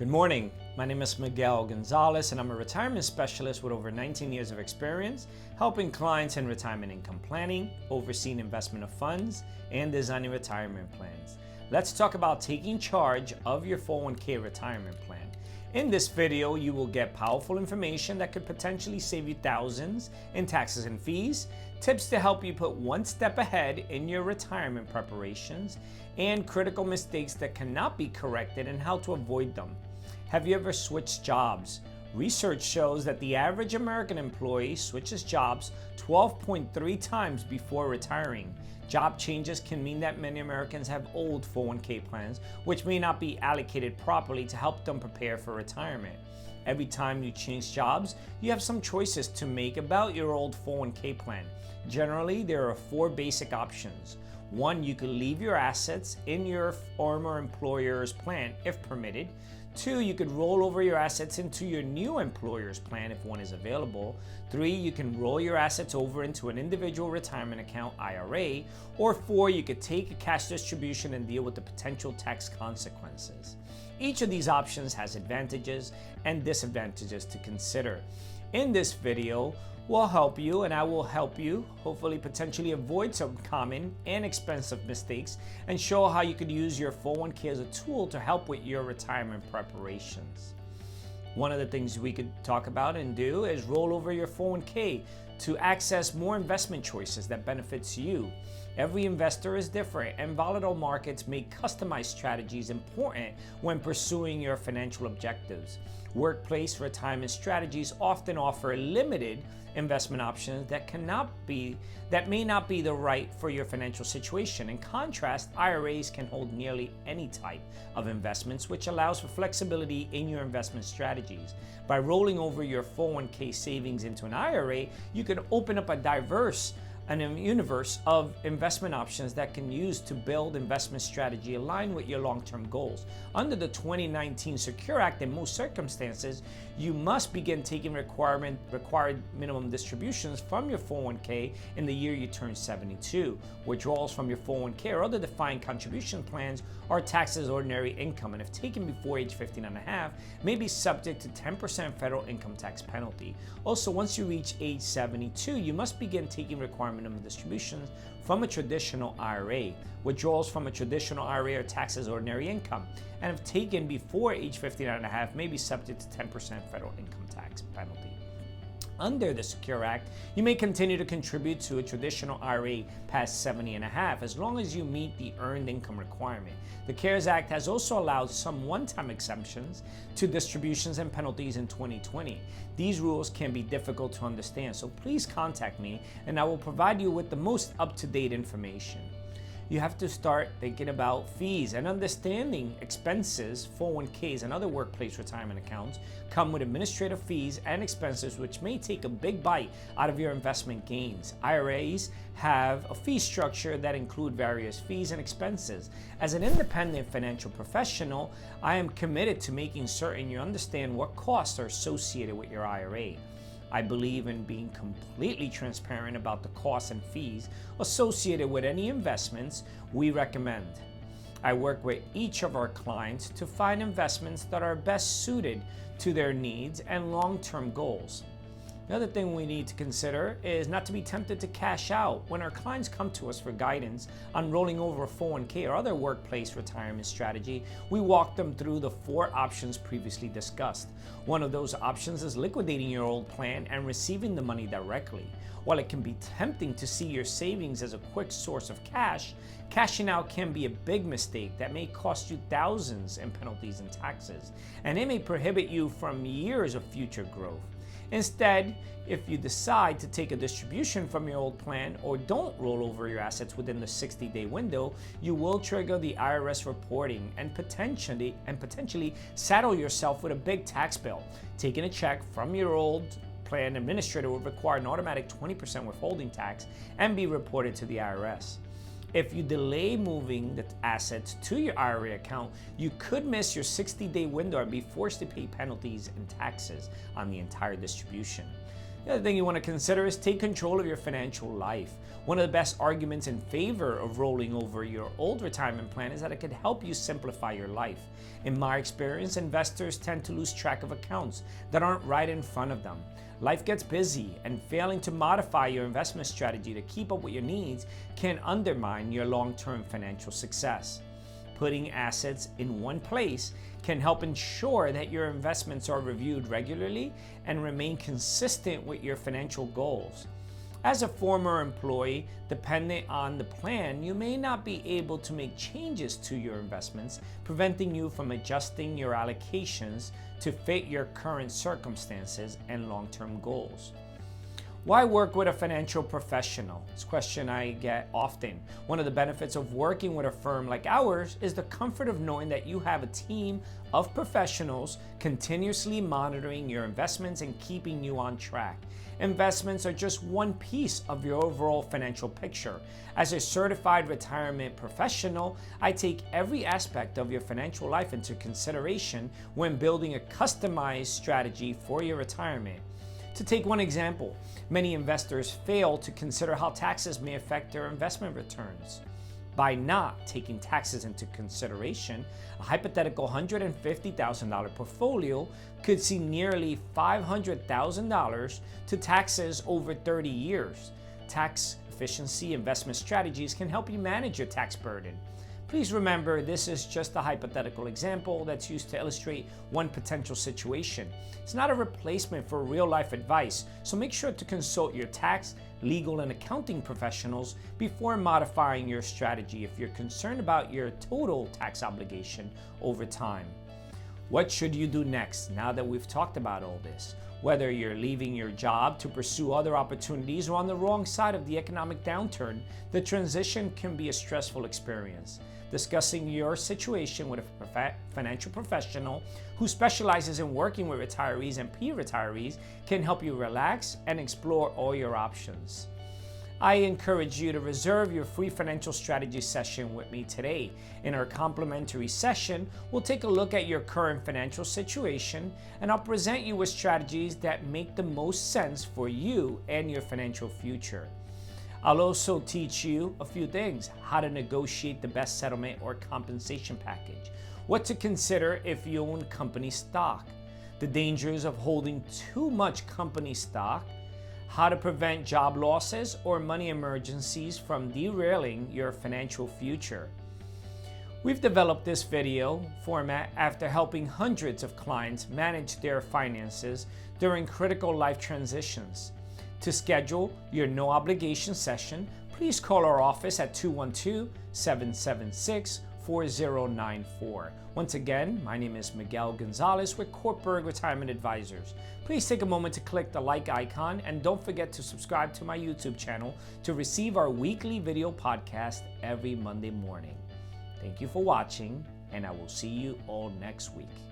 Good morning. My name is Miguel Gonzalez, and I'm a retirement specialist with over 19 years of experience helping clients in retirement income planning, overseeing investment of funds, and designing retirement plans. Let's talk about taking charge of your 401k retirement plan. In this video, you will get powerful information that could potentially save you thousands in taxes and fees, tips to help you put one step ahead in your retirement preparations, and critical mistakes that cannot be corrected and how to avoid them. Have you ever switched jobs? Research shows that the average American employee switches jobs 12.3 times before retiring. Job changes can mean that many Americans have old 401k plans, which may not be allocated properly to help them prepare for retirement. Every time you change jobs, you have some choices to make about your old 401k plan. Generally, there are 4 basic options. 1, you could leave your assets in your former employer's plan if permitted. 2, you could roll over your assets into your new employer's plan if one is available. 3, you can roll your assets over into an individual retirement account IRA. Or 4, you could take a cash distribution and deal with the potential tax consequences. Each of these options has advantages and disadvantages to consider. In this video, we'll help you, and I will help you hopefully potentially avoid some common and expensive mistakes and show how you could use your 401k as a tool to help with your retirement preparations. One of the things we could talk about and do is roll over your 401k to access more investment choices that benefits you. Every investor is different, and volatile markets make customized strategies important when pursuing your financial objectives. Workplace retirement strategies often offer limited investment options that may not be the right for your financial situation. In contrast, IRAs can hold nearly any type of investments, which allows for flexibility in your investment strategies. By rolling over your 401k savings into an IRA, you can open up a diverse universe of investment options that can use to build investment strategy aligned with your long-term goals. Under the 2019 Secure Act, in most circumstances, you must begin taking required minimum distributions from your 401k in the year you turn 72. Withdrawals from your 401k or other defined contribution plans are taxed as ordinary income, and if taken before age 15.5, may be subject to 10% federal income tax penalty. Also, once you reach age 72, you must begin taking required minimum distributions from a traditional IRA. Withdrawals from a traditional IRA are taxed as ordinary income, and if taken before age 59.5, may be subject to 10% federal income tax penalty. Under the Secure Act, you may continue to contribute to a traditional IRA past 70.5 as long as you meet the earned income requirement. The CARES Act has also allowed some one-time exemptions to distributions and penalties in 2020. These rules can be difficult to understand, so please contact me and I will provide you with the most up-to-date information. You have to start thinking about fees and understanding expenses. 401ks and other workplace retirement accounts come with administrative fees and expenses which may take a big bite out of your investment gains. IRAs have a fee structure that include various fees and expenses. As an independent financial professional, I am committed to making certain you understand what costs are associated with your IRA. I believe in being completely transparent about the costs and fees associated with any investments we recommend. I work with each of our clients to find investments that are best suited to their needs and long-term goals. Another thing we need to consider is not to be tempted to cash out. When our clients come to us for guidance on rolling over a 401k or other workplace retirement strategy, we walk them through the 4 options previously discussed. One of those options is liquidating your old plan and receiving the money directly. While it can be tempting to see your savings as a quick source of cash, cashing out can be a big mistake that may cost you thousands in penalties and taxes, and it may prohibit you from years of future growth. Instead, if you decide to take a distribution from your old plan or don't roll over your assets within the 60-day window, you will trigger the IRS reporting and potentially saddle yourself with a big tax bill. Taking a check from your old plan administrator would require an automatic 20% withholding tax and be reported to the IRS. If you delay moving the assets to your IRA account, you could miss your 60-day window and be forced to pay penalties and taxes on the entire distribution. The other thing you want to consider is take control of your financial life. One of the best arguments in favor of rolling over your old retirement plan is that it could help you simplify your life. In my experience, investors tend to lose track of accounts that aren't right in front of them. Life gets busy, and failing to modify your investment strategy to keep up with your needs can undermine your long-term financial success. Putting assets in one place can help ensure that your investments are reviewed regularly and remain consistent with your financial goals. As a former employee, depending on the plan, you may not be able to make changes to your investments, preventing you from adjusting your allocations to fit your current circumstances and long-term goals. Why work with a financial professional? It's a question I get often. One of the benefits of working with a firm like ours is the comfort of knowing that you have a team of professionals continuously monitoring your investments and keeping you on track. Investments are just one piece of your overall financial picture. As a certified retirement professional, I take every aspect of your financial life into consideration when building a customized strategy for your retirement. To take one example, many investors fail to consider how taxes may affect their investment returns. By not taking taxes into consideration, a hypothetical $150,000 portfolio could see nearly $500,000 to taxes over 30 years. Tax efficiency investment strategies can help you manage your tax burden. Please remember, this is just a hypothetical example that's used to illustrate one potential situation. It's not a replacement for real-life advice, so make sure to consult your tax, legal, and accounting professionals before modifying your strategy if you're concerned about your total tax obligation over time. What should you do next now that we've talked about all this? Whether you're leaving your job to pursue other opportunities or on the wrong side of the economic downturn, the transition can be a stressful experience. Discussing your situation with a financial professional who specializes in working with retirees and peer retirees can help you relax and explore all your options. I encourage you to reserve your free financial strategy session with me today. In our complimentary session, we'll take a look at your current financial situation, and I'll present you with strategies that make the most sense for you and your financial future. I'll also teach you a few things: how to negotiate the best settlement or compensation package, what to consider if you own company stock, the dangers of holding too much company stock, how to prevent job losses or money emergencies from derailing your financial future. We've developed this video format after helping hundreds of clients manage their finances during critical life transitions. To schedule your no obligation session, please call our office at 212-776-4094. Once again, my name is Miguel Gonzalez with Cortburg Retirement Advisors. Please take a moment to click the like icon, and don't forget to subscribe to my YouTube channel to receive our weekly video podcast every Monday morning. Thank you for watching, and I will see you all next week.